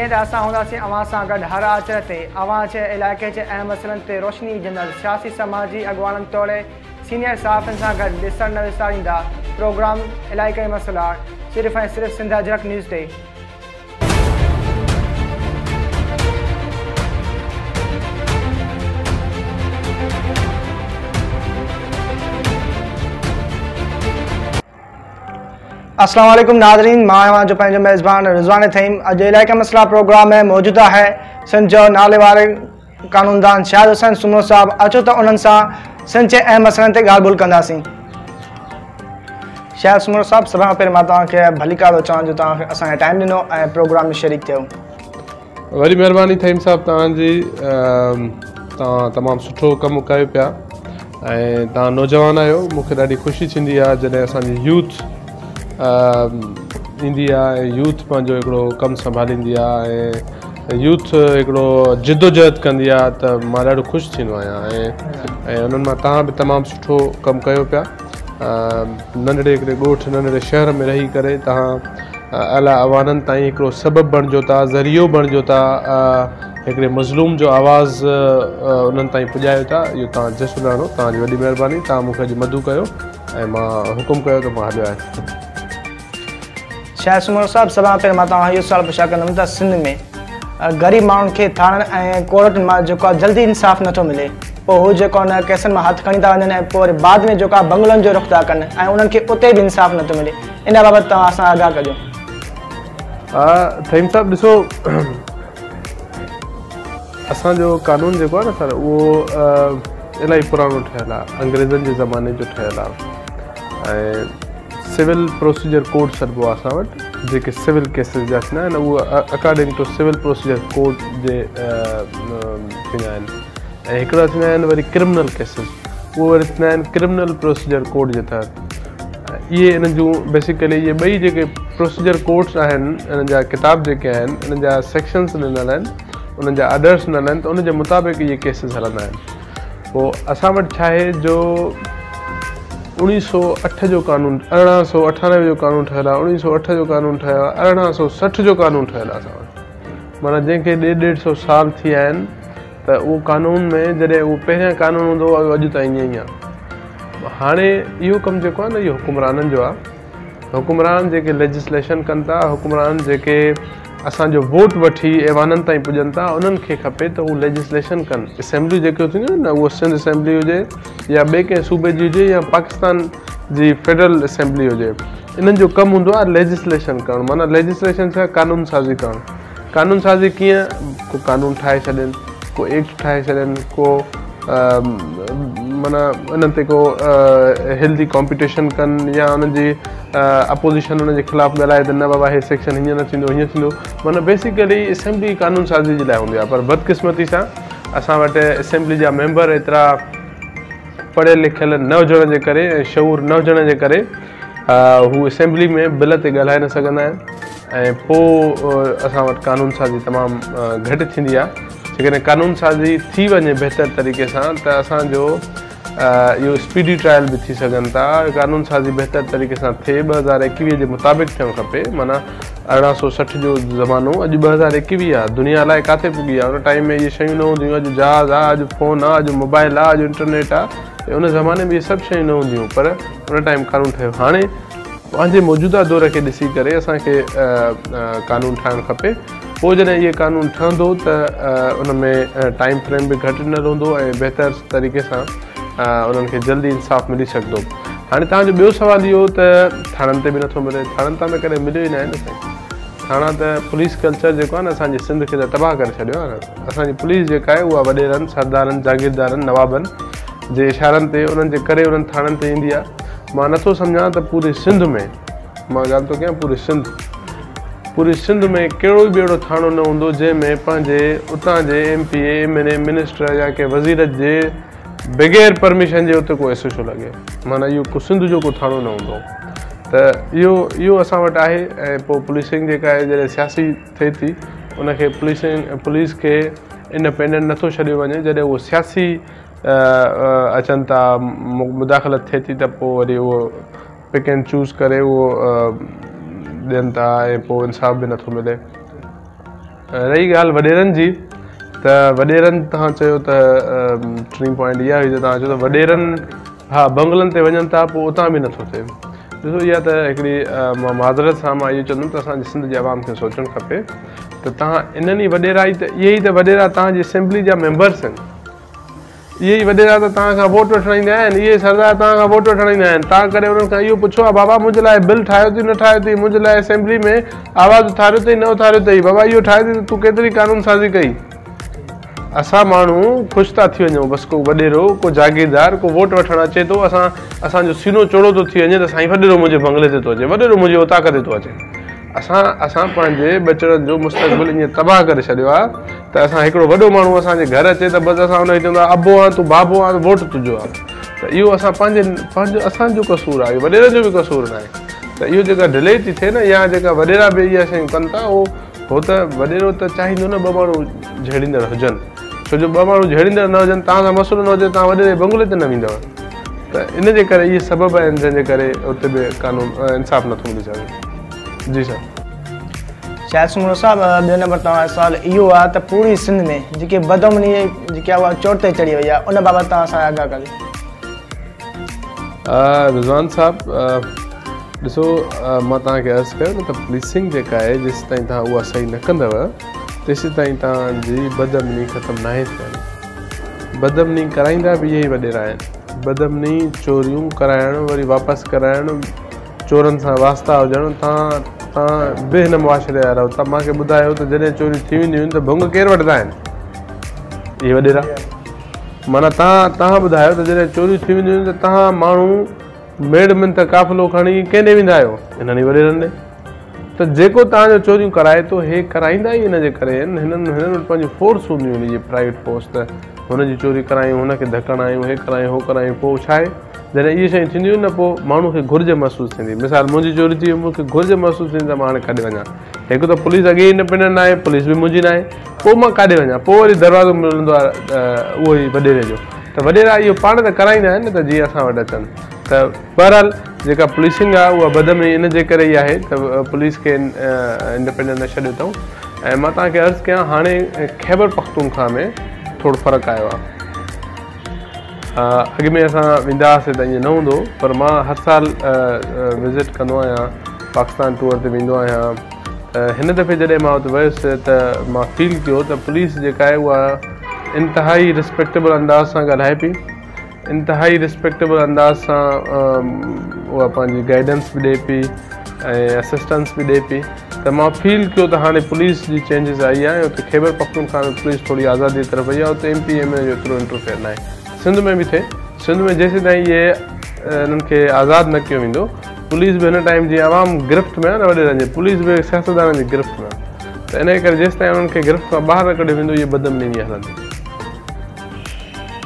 जीअं त असां हूंदासीं अवां सां गॾु हर आचर ते अवां जे इलाइक़े जे अहम मसइलनि ते रोशनी विझंदड़ सियासी समाजी अॻुवाननि तौरु सीनियर सहाफ़ियुनि सां गॾु ॾिसण न विसारींदा प्रोग्राम इलाइक़ाई मसइला सिर्फ़ु ऐं सिर्फ़ु सिंध अजरक न्यूज़ ते। अस्सलाम वालेकुम नाज़रीन, मां जो पंहिंजो मेज़बान रिज़वान थईम। अॼु इलाइक़ा मसला प्रोग्राम में मौजूदा है सिंध जो नाले वारे कानूनदान शाहिद हुसैन सुमरो साहब। अचो त उन्हनि सां सिंध जे अहम मसइलनि ते ॻाल्हि ॿोल कंदासीं। शाहिद सुमरो साहब, सभ खां पहिरियों मां तव्हांखे भलीका थो चवां जो तव्हांखे असांखे टाइम ॾिनो ऐं प्रोग्राम में शरीक थियो। वरी महिरबानी थईम साहब तव्हांजी। तव्हां तमामु सुठो कमु कयो पिया ऐं तव्हां नौजवान आहियो। मूंखे ॾाढी ख़ुशी थींदी आहे जॾहिं असांजी यूथ ईंदी आहे ऐं यूथ पंहिंजो हिकिड़ो कमु संभालींदी आहे ऐं यूथ हिकिड़ो जिदोजहद कंदी आहे त मां ॾाढो ख़ुशि थींदो आहियां ऐं उन्हनि मां तव्हां बि तमामु सुठो कमु कयो पिया। नंढड़े हिकिड़े ॻोठ नंढड़े शहर में रही करे तव्हां अला अवाननि ताईं हिकिड़ो सबबु बणिजो था, ज़रियो बणिजो था, हिकिड़े मज़लूम जो आवाज़ु उन्हनि ताईं पुॼायो था। इहो तव्हां जश्न आणो, तव्हांजी वॾी महिरबानी। तव्हां मूंखे अॼु मदू कयो ऐं मां हुकुम कयो त मां हलियो आहियां। शाहिद सुमरो साहब, सभ खां पहिरियों मां तव्हां इहो सुवालु पुछा कंदुमि त सिंध में ग़रीब माण्हुनि खे थाणनि ऐं कोर्टनि मां जेको आहे जल्दी इंसाफ़ नथो मिले, पोइ हू जेको हुन केसनि मां हथु खणी था वञनि ऐं पोइ वरी बाद में जेको आहे बंगलनि जो रुख़ था कनि ऐं उन्हनि खे उते बि इंसाफ़ नथो मिले। इन बाबति तव्हां असां आगाह कजो। थईम साहब, ॾिसो, असांजो कानून जेको आहे न सर, उहो इलाही पुराणो ठहियलु आहे, अंग्रेज़नि जे ज़माने जो ठहियलु आहे ऐं सिविल प्रोसीजर कोड सॾिबो आहे असां वटि, जेके सिविल केसिस जा थींदा आहिनि उहे according to civil procedure code जे थींदा आहिनि ऐं हिकिड़ा थींदा आहिनि वरी क्रिमिनल केसिस, उहे वरी थींदा आहिनि क्रिमिनल प्रोसीजर कोड जे तहत। इहे इन्हनि जूं बेसिकली इहे ॿई जेके प्रोसीजर कोड्स आहिनि, इन्हनि जा किताब जेके आहिनि, इन्हनि जा सेक्शन्स ॾिनल आहिनि, उन्हनि जा ऑर्डर्स ॾिनल आहिनि, त उन जे मुताबिक़ इहे केसिस हलंदा आहिनि। पोइ असां वटि छा आहे जो 1908 जो कानून, 1898 जो कानून ठहियलु आहे, 1908 जो कानून ठहियो आहे, 1860 जो कानून ठहियलु आहे असां वटि। माना जंहिंखे 150 साल थी विया आहिनि त उहो कानून में जॾहिं उहो पहिरियां कानून हूंदो हुओ अॼु ताईं ईअं ई आहे। हाणे इहो कमु जेको आहे न, इहो हुकुमराननि जो आहे। हुकुमरान जेके लेजिस्लेशन कनि था, हुकुमरान जेके असांजो वोट वठी ऐवाननि ताईं पुॼनि था, उन्हनि खे खपे त हू लेजिस्लेशन कनि। असेंबली जेके थींदियूं आहिनि न, उहो सिंध असेंबली हुजे या ॿिए कंहिं सूबे जी हुजे या पाकिस्तान जी फेडरल असेंबली हुजे, इन्हनि जो कमु हूंदो आहे लेजिस्लेशन करणु। माना लेजिस्लेशन छा, कानून साज़ी करणु। कानून साज़ी कीअं, को कानून ठाहे छॾनि, को एक्ट ठाहे छॾनि, को माना उन्हनि ते को हेल्दी कॉम्पिटिशन कनि या उन्हनि जी अपोज़िशन उन जे ख़िलाफ़ु ॻाल्हाए त न बाबा हे सेक्शन हीअं न थींदो, हीअं थींदो। माना बेसिकली असेंबली कानून साज़ी जे लाइ हूंदी आहे। पर बदकिस्मती सां असां वटि असेंबली जा मेंबर एतिरा पढ़ियल लिखियल न हुजण जे करे ऐं शऊर न हुजण जे करे हू असेंबली में बिल ते ॻाल्हाए न सघंदा आहिनि ऐं पोइ असां वटि कानून साज़ी तमामु घटि थींदी आहे। जेकॾहिं कानून साज़ी थी वञे बहितर तरीक़े सां त असांजो इहो स्पीडी ट्रायल बि थी सघनि था। कानून साज़ी बहितर तरीक़े सां थिए 2021 जे मुताबिक़ थियणु खपे। माना 1860 जो ज़मानो अॼु 2021 आहे, दुनिया अलाए किथे पुॼी आहे। उन टाइम में इहे शयूं न हूंदियूं। अॼु जहाज़ आहे, अॼु फ़ोन आहे, अॼु मोबाइल आहे, अॼु इंटरनेट आहे। उन ज़माने में इहे सभु शयूं न हूंदियूं, पर उन टाइम कानून ठहियो। हाणे पंहिंजे मौजूदा दौर खे ॾिसी करे असांखे कानून ठाहिणु खपे। पोइ जॾहिं इहे कानून ठहंदो त उन में टाइम फ्रेम बि घटि न रहंदो ऐं बहितर तरीक़े सां उन्हनि खे जल्दी इंसाफ़ मिली सघंदो। हाणे तव्हांजो ॿियो सुवालु इहो त थाणनि ते बि नथो मिले। थाणनि तां में कॾहिं मिलियो ई न आहे न साईं। थाणा त पुलिस कल्चर जेको आहे न असांजे सिंध खे त तबाह करे छॾियो आहे न। असांजी पुलिस जेका आहे उहा वॾेरनि, सरदारनि, जागीरदारनि, नवाबनि जे इशारनि ते उन्हनि जे करे उन्हनि थाणनि ते ईंदी आहे। मां नथो सम्झां त पूरे सिंध में, मां ॻाल्हि थो कयां पूरे सिंध में कहिड़ो बि अहिड़ो थाणो न हूंदो जंहिंमें पंहिंजे उतां जे MP, MLA, मिनिस्टर या कंहिं वज़ीर जे बग़ैर परमिशन जे उते को एसोशो लॻे। माना इहो को सिंध जो को थाणो न हूंदो। त इहो असां वटि आहे। ऐं पोइ पुलिसिंग जेका आहे जॾहिं सियासी थिए थी उनखे पुलिस खे इंडिपेंडेंट नथो छॾियो वञे। जॾहिं उहो सियासी अचनि था, मुदाख़लत थिए थी त पोइ वरी उहो पिक एंड चूज़ करे उहो ॾियनि था ऐं पोइ इंसाफ़ बि नथो मिले। रही ॻाल्हि वॾेरनि जी त वॾेरनि तव्हां चयो त टर्निंग पॉइंट इहा हुई त तव्हां चयो त वॾेरनि हा बंगलनि ते वञनि था पोइ उतां बि नथो थिए। ॾिसो इहा त हिकिड़ी मां माज़रत सां मां इहो चवंदुमि त असांजी सिंध जे आवाम खे सोचणु खपे त तव्हां इन्हनि ई वॾेरा ई त इहे ई त वॾेरा तव्हांजी असेंबली जा मेंबर्स आहिनि। इहे ई वॾेरा त तव्हां खां वोट वठण ईंदा आहिनि, इहे सरदार तव्हां खां वोट वठण ईंदा आहिनि। तव्हां करे उन्हनि खां इहो पुछो आहे बाबा मुंहिंजे लाइ बिल ठाहियो अथई न ठाहियो अथई, मुंहिंजे लाइ असेंबली में आवाज़ु उथारियो अथई न उथारियो अथई, बाबा इहो ठाहियो अथई त तूं केतिरी कानून साज़ी कई। असां माण्हू ख़ुशि था थी वञूं, बसि को वॾेरो को जागीरदार को वोट वठणु अचे थो, असांजो सीनो चौड़ो थो थी वञे त साईं वॾेरो मुंहिंजे बंगले ते थो अचे, वॾेरो मुंहिंजे उताक ते थो अचे। असां पंहिंजे बचड़नि जो मुस्तक़बिल ईअं तबाह करे छॾियो आहे त असां हिकिड़ो वॾो माण्हू असांजे घर अचे त बसि असां हुनखे चवंदा अबो आहे तूं बाबो आहे वोट तुंहिंजो आहे। त इहो असां पंहिंजो असांजो कसूरु आहे, इहो वॾेरनि जो बि कसूरु न आहे। त इहो जेका डिले थी थिए न या जेका वॾेरा बि इहा शयूं कनि था उहो त वॾेरो त चाहींदो न ॿ माण्हू झेड़ींदड़ हुजनि, छो जो ॿ माण्हू झेड़ींदड़ न हुजनि तव्हां सां मसइलो न हुजे तव्हां वॾेरे बंगले ते न वेंदव। त इन जे करे इहे सबब आहिनि जंहिंजे करे उते बि कानून इंसाफ़ नथो मिली सघे। जी सर। शायद सुमरो साहब ॿियो नंबर तव्हां सवाल इहो आहे त पूरी सिंध में जेके बदअमनी जेकी आहे उहा चोट ते चढ़ी वई आहे, उन बाबति तव्हां असां आगाह कयो। रिज़वान साहब ॾिसो मां तव्हांखे अर्ज़ु कयो न त पुलिसिंग जेका आहे जेसि ताईं तव्हां उहा सही न कंदव तेसि ताईं तव्हांजी बदअमनी ख़तमु न आहे थियणी। बदअमनी कराईंदा बि इहे ई वॾेरा आहिनि। बदअमनी चोरियूं कराइणु वरी वापसि कराइणु, चोरनि सां वास्ता हुजणु, तव्हां बि हिन मुआशिरे जा रहो था। मूंखे ॿुधायो त जॾहिं चोरियूं थी वेंदियूं आहिनि त भुंग केरु वठंदा आहिनि? इहे वॾेरा। माना तव्हां ॿुधायो त जॾहिं चोरियूं थी वेंदियूं आहिनि त तव्हां माण्हू मेड़ मिंत काफ़िलो खणी कंहिं ॾे वेंदा आहियो? हिननि ई वॾेरनि ॾे। त जेको तव्हांजो चोरियूं कराए थो हे कराईंदा ई इन जे करे आहिनि। हिननि वटि पंहिंजी फोर्स हूंदियूं आहिनि, इहे प्राइवेट फोर्स, त हुनजी चोरी करायूं, हुनखे धकणु आयूं, हे करायूं हो करायूं। पोइ छा आहे जॾहिं इहे शयूं थींदियूं आहिनि न पोइ माण्हू खे घुर्ज महसूसु थींदी। मिसाल मुंहिंजी चोरी थी मूंखे घुर्ज महसूसु थींदी त मां हाणे काॾे वञा। हिकु त पुलिस अॻे इंडिपेंडेंट आहे, पुलिस बि मुंहिंजी न आहे, पोइ मां काॾे वञा? पोइ वरी दरवाज़ो मिलंदो आहे उहो ई वॾेरे जो। त वॾेरा इहो पाण त कराईंदा आहिनि न त जीअं असां वटि अचनि। त बहरहाल जेका पुलिसिंग आहे उहा बदअमनी इन जे करे ई आहे त पुलिस खे इंडिपेंडेंट न छॾियो अथऊं। ऐं मां तव्हांखे अर्ज़ु कयां हाणे खैबर पख्तूनख्वा में थोरो फ़र्क़ु आयो आहे। अॻु में असां वेंदा हुआसीं त ईअं न हूंदो, पर मां हर साल विज़िट कंदो आहियां, पाकिस्तान टूर ते वेंदो आहियां। हिन दफ़े जॾहिं मां उते वियुसि त मां फील कयो त पुलिस जेका आहे उहा इंतिहाई रिस्पेक्टेबल अंदाज़ सां ॻाल्हाए पई, इंतिहाई रिस्पेक्टेबल अंदाज़ सां उहा पंहिंजी गाइडेंस बि ॾिए पई ऐं असिस्टेंस बि ॾिए पई। त मां फील कयो त हाणे पुलिस जी चेंजिस आई आहे। उते खैबर पख्तूनख्वा में पुलिस थोरी आज़ादी तरफ़ वई आहे, उते MPM जो एतिरो इंटरफेयर न आहे। सिंध में बि थिए, सिंध में जेसि ताईं इहे इन्हनि खे आज़ादु न कयो वेंदो, पुलिस बि हिन टाइम जी आवाम गिरफ़्त में आहे न वॾेरनि जी, पुलिस बि सियासतदाननि जी गिरफ़्त में आहे। त इन करे जेसि ताईं उन्हनि खे गिरफ़्त खां ॿाहिरि न कढियो वेंदो इहे बदअमनी ईअं हलंदी।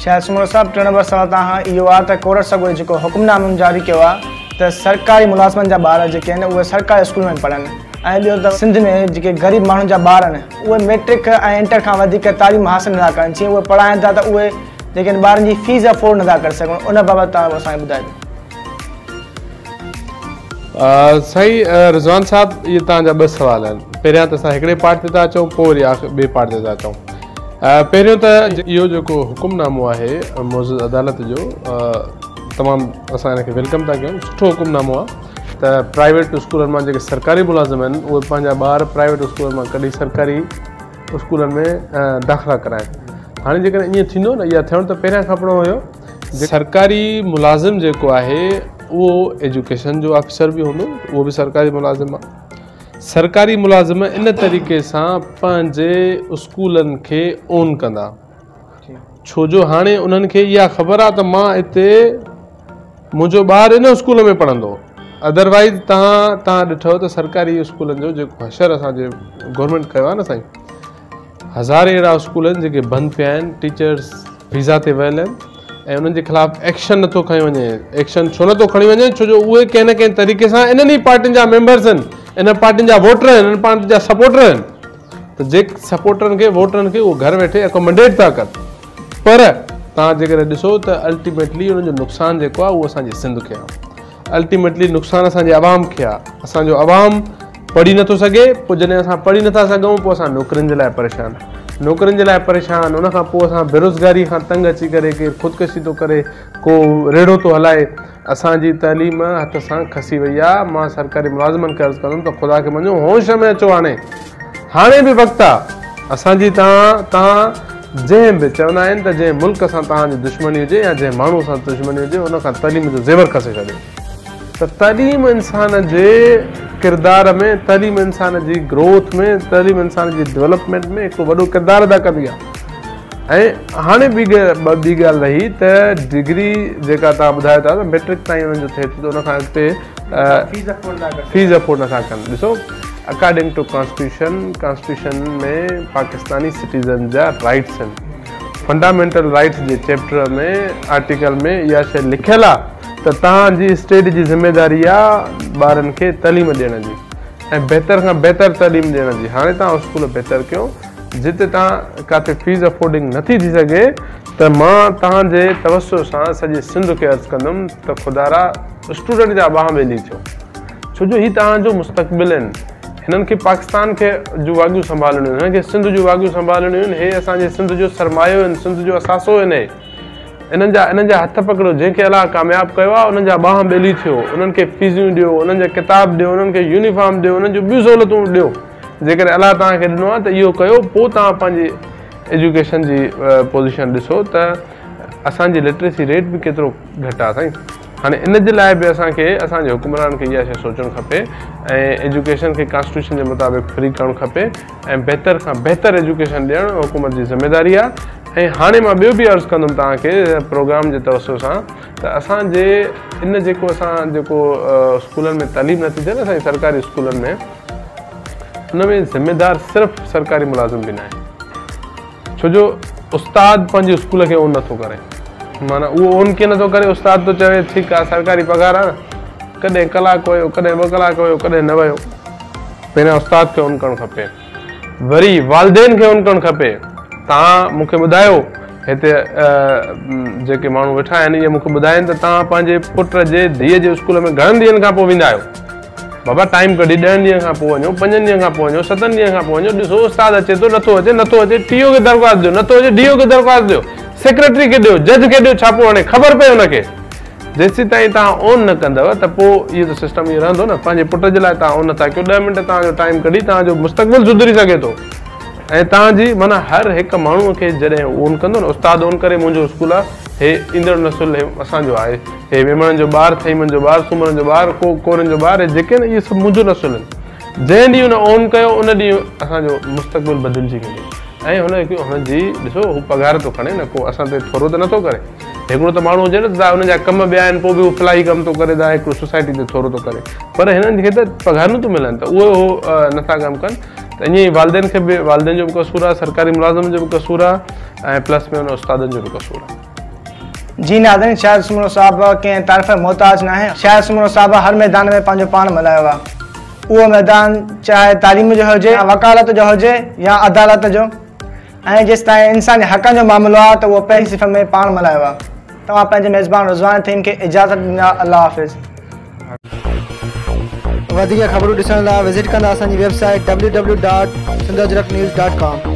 शायद सुमरो साहब टे नंबर सवाल तव्हां इहो आहे त कोरट सॻो जेको हुकुमनामो जारी कयो आहे त सरकारी मुलाज़िमनि जा ॿार जेके आहिनि उहे सरकारी स्कूल में पढ़नि, ऐं ॿियो त सिंध में जेके ग़रीब माण्हुनि जा ॿार आहिनि उहे मैट्रिक ऐं इंटर खां वधीक तालीम हासिल नथा कनि। जीअं उहे पढ़ाइनि था त उहे लेकिन ॿारनि जी फीस अफोर्ड नथा करे सघनि, उन बाबति तव्हां असांखे ॿुधायो। सही रिज़वान साहब, इहे तव्हांजा ॿ सुवाल आहिनि। पहिरियां त असां हिकिड़े पार्ट ते था अचूं, पोइ वरी ॿिए पार्ट ते था अचूं। पहिरियों त इहो जेको हुकुमनामो आहे मौजूद अदालत जो तमामु असां हिनखे वेलकम था कयूं, सुठो हुकुमनामो आहे त प्राइवेट स्कूलनि मां जेके सरकारी मुलाज़िम आहिनि उहे पंहिंजा ॿार प्राइवेट स्कूलनि मां कढी सरकारी स्कूलनि में दाख़िला कराइनि। हाणे जेकॾहिं ईअं थींदो न, इहा थियणु त पहिरियां खपणो हुयो। सरकारी मुलाज़िम जेको आहे उहो एजुकेशन जो ऑफिसर बि हूंदो, उहो बि सरकारी मुलाज़िम आहे। सरकारी मुलाज़िम इन तरीक़े सां पंहिंजे स्कूलनि खे ओन कंदा, छो जो हाणे उन्हनि खे इहा ख़बर आहे त मां हिते मुंहिंजो ॿारु इन स्कूल में पढ़ंदो। अदरवाइज़ तव्हां ॾिठो त सरकारी स्कूलनि जो जेको हशर असांजे गवर्नमेंट कयो आहे न साईं, हज़ारे अहिड़ा स्कूल आहिनि जेके बंदि पिया आहिनि, टीचर्स वीज़ा ते वियल आहिनि ऐं उन्हनि जे ख़िलाफ़ु एक्शन नथो खणी वञे। एक्शन छो नथो खणी वञे? छो जो उहे कंहिं न कंहिं तरीक़े सां इन्हनि ई पार्टियुनि जा मेंबर्स आहिनि, इन पार्टियुनि जा वोटर आहिनि, इन पार्टियुनि जा सपोर्टर आहिनि। त जे सपोर्टरनि खे वोटरनि खे उहो घर वेठे एकोमोडेट था कनि, पर तव्हां जेकॾहिं ॾिसो त अल्टीमेटली उन्हनि जो नुक़सानु जेको आहे उहो असांजे सिंध खे आहे, अल्टीमेटली नुक़सानु असांजे आवाम खे आहे। असांजो आवाम पढ़ी नथो सघे, पोइ जॾहिं असां पढ़ी नथा सघूं पोइ असां नौकरियुनि जे लाइ परेशान, नौकरियुनि जे लाइ परेशान, उन खां पोइ असां बेरोज़गारी खां तंग अची करे केरु ख़ुदकुशी थो करे, को रेड़ो थो हलाए। असांजी तइलीम हथ सां खसी वई आहे। मां सरकारी मुलाज़िमनि खे अर्ज़ु कंदुमि त ख़ुदा खे मञो, होश में अचो, हाणे बि वक़्तु आहे असांजी। तव्हां जंहिं बि चवंदा आहिनि त जंहिं मुल्क सां तव्हांजी दुश्मनी हुजे या जंहिं माण्हू सां दुश्मनी हुजे उन खां तइलीम जो ज़ेवर खसे छॾियो। त तइलीम इंसान जे किरदार में, तइलीम इंसान जी ग्रोथ में, तइलीम इंसान जी डेवलपमेंट में हिकु वॾो किरदारु अदा कंदी आहे। ऐं हाणे ॿी ॻाल्हि रही त डिग्री जेका तव्हां ॿुधायो था त मैट्रिक ताईं हुननि जो थिए थी, त उनखां अॻिते फीस अफोर्ड नथा कनि। ॾिसो, अकॉर्डिंग टू कॉन्स्टिट्यूशन में पाकिस्तानी सिटीज़न जा राइट्स आहिनि। फंडामेंटल राइट्स जे चैप्टर में आर्टिकल में इहा शइ लिखियलु आहे त तव्हांजी स्टेट जी ज़िम्मेदारी आहे ॿारनि खे तइलीम ॾियण जी ऐं बहितर खां बहितर तइलीम ॾियण जी। हाणे तव्हां स्कूल बहितर कयो, जिते तव्हां काथे फीस अफोर्डिंग नथी थी सघे त मां तव्हांजे तवसु सां सॼे सिंध खे अर्ज़ु कंदुमि त ख़ुदारा स्टूडेंट जा ॿाह ॿेली थियो, छो जो हीअ तव्हांजो मुस्तक़बिल आहिनि। हिननि खे पाकिस्तान खे जूं वागियूं संभालणियूं आहिनि, हिननि खे सिंध जूं वागियूं संभालणियूं आहिनि। हे असांजे सिंध जो सरमायो आहिनि, सिंध जो असासो आहिनि। इन्हनि जा हथ पकड़ो, जंहिंखे अलाह कामयाबु कयो आहे उन्हनि जा ॿाह ॿेली थियो, उन्हनि खे फीसियूं ॾियो, उन्हनि जा किताब ॾियो, उन्हनि खे यूनिफॉर्म ॾियो, उन्हनि जूं ॿियूं सहूलियतूं ॾियो। जेकॾहिं अलाह तव्हांखे ॾिनो आहे त इहो कयो, पोइ तव्हां पंहिंजी एजुकेशन जी पोज़ीशन ॾिसो त असांजी लिटरेसी रेट बि केतिरो घटि आहे साईं। हाणे इन जे लाइ बि असांखे असांजे हुकुमरान खे इहा शइ सोचणु खपे ऐं एजुकेशन खे कॉन्स्टिट्यूशन जे मुताबिक़ फ्री करणु खपे ऐं बहितर खां बहितर एजुकेशन ॾियणु हुकूमत जी ज़िम्मेदारी आहे। ऐं हाणे मां ॿियो बि अर्ज़ु कंदुमि तव्हांखे प्रोग्राम जे तवसु सां त असांजे इन जेको स्कूलनि में तइलीम नथी थिए न असांजे सरकारी स्कूलनि में, हुन में ज़िम्मेदार सिर्फ़ु सरकारी मुलाज़िम बि न आहे। छो जो उस्ताद पंहिंजे स्कूल खे ओन नथो करे, माना उहो ओन कीअं नथो करे, उस्ताद थो चवे ठीकु आहे सरकारी पघार आहे न, कॾहिं कलाक हुयो, कॾहिं 2 कलाक हुयो, कॾहिं न वियो। पहिरियां उस्ताद खे ओन करणु खपे, वरी वालिदेन खे ओन करणु खपे। तव्हां मूंखे ॿुधायो, हिते जेके माण्हू वेठा आहिनि इहे मूंखे ॿुधाइनि त तव्हां पंहिंजे पुट जे धीअ जे स्कूल में घणनि ॾींहंनि खां पोइ वेंदा आहियो? बाबा टाइम कढी 10 ॾींहंनि खां पोइ वञो, 5 ॾींहंनि खां पोइ वञो, 7 ॾींहंनि खां पोइ वञो। ॾिसो उस्ताद अचे थो, नथो अचे, टीओ खे दरख़्वास्त ॾियो, नथो अचे डीओ खे दरख़्वास्त ॾियो, सेक्रेटरी खे ॾियो, जज खे ॾियो, छापो हणे ख़बर पए हुनखे। जेसीं ताईं तव्हां ओन न कंदव त पोइ इहो त सिस्टम इहो रहंदो न। पंहिंजे पुट जे लाइ तव्हां ओन नथा कयो, 10 मिंट तव्हांजो टाइम कढी तव्हांजो मुस्तक़बिल सुधरी सघे थो। ऐं तव्हांजी माना हर हिकु माण्हूअ खे जॾहिं ओन कंदो न, उस्ताद ओन करे मुंहिंजो स्कूल आहे, हे ईंदड़ नसुल असांजो आहे, हे वेमणनि जो ॿारु, थईमनि जो ॿारु, सुम्हण जो ॿारु, कोरनि जो ॿारु, जेके न इहे सभु मुंहिंजो नसुल आहिनि। जंहिं ॾींहुं हुन ओन कयो उन ॾींहुं असांजो मुस्तक़बिल बदिलजी वेंदो। ऐं हुनजी ॾिसो हू पघार थो खणे न, को असां ते थोरो त नथो करे। हिकिड़ो त माण्हू हुजे न हुनजा कम ॿिया आहिनि, पोइ बि हू फलाही कमु थो करे, हिकिड़ो सोसाइटी ते थोरो थो करे, पर हिननि खे त पघारूं थो मिलनि त उहो नथा कमु कनि। त ईअं ई वालिदेन खे बि, वालिदेन जो बि कसूरु आहे, सरकारी मुलाज़िम जो बि कसूरु आहे, ऐं प्लस में हुन उस्तादनि जो बि कसूरु आहे। जी नाज़रीन, शाहिद सुमरो साहब कंहिं तारीफ़ मोहताज न आहे। शाहिद सुमरो साहब हर मैदान में पंहिंजो पाण मल्हायो आहे। उहो मैदान चाहे तालीम जो हुजे, वकालत जो हुजे या अदालत जो, ऐं जेसि ताईं इंसानी हक़नि जो मामिलो आहे त उहो पहिरीं सिफ़ में पाण मल्हायो आहे। तव्हां पंहिंजे मेज़बान रिज़वान थीम खे इजाज़त ॾींदा। अल्लाह हाफ़िज़। वधीक ख़बरूं ॾिसण लाइ विज़िट कंदा असांजी वेबसाइट www.sindhajraknews.com।